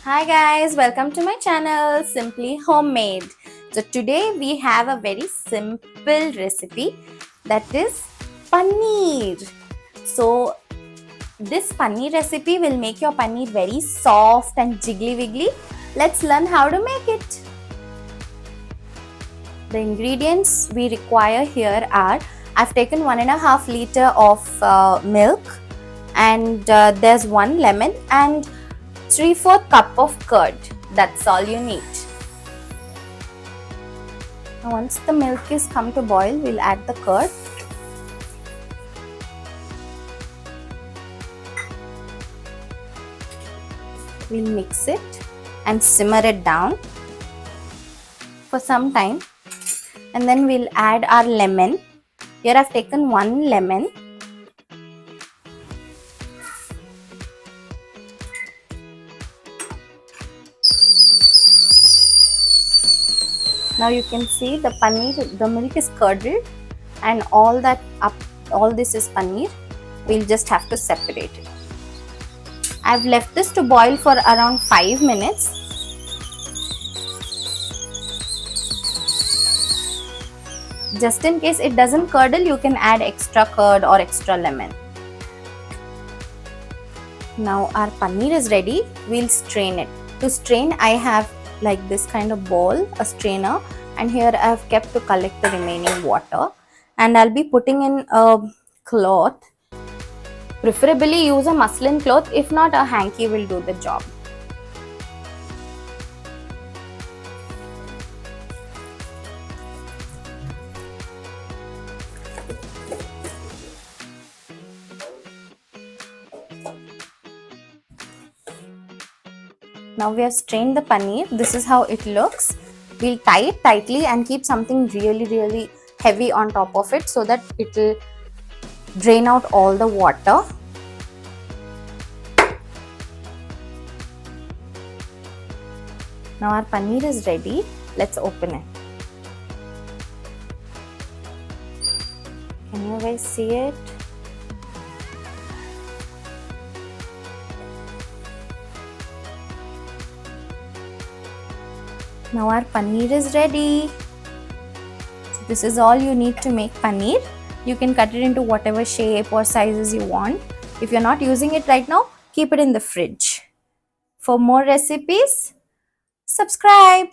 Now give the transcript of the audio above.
Hi guys, welcome to my channel Simply Homemade. So today we have a very simple recipe, that is paneer. So this paneer recipe will make your paneer very soft and jiggly wiggly. Let's learn how to make it. The ingredients we require here are, I've taken 1.5 liter of milk, and there's 1 lemon and 3/4 cup of curd. That's all you need. Now once the milk is come to boil, we'll add the curd. We'll mix it and simmer it down for some time, and then we'll add our lemon. Here I've taken 1 lemon. Now you can see the paneer, the milk is curdled, and all this is paneer. We'll just have to separate it. I've left this to boil for around 5 minutes. Just in case it doesn't curdle, you can add extra curd or extra lemon. Now our paneer is ready. We'll strain it. To strain, I have like this kind of bowl, a strainer, and here I have kept to collect the remaining water, and I'll be putting in a cloth. Preferably use a muslin cloth, if not a hanky will do the job. Now we have strained the paneer. This is how it looks. We'll tie it tightly and keep something really heavy on top of it so that it will drain out all the water. Now our paneer is ready. Let's open it. Can you guys see it? Now our paneer is ready. So this is all you need to make paneer. You can cut it into whatever shape or sizes you want. If you're not using it right now, keep it in the fridge. For more recipes, subscribe.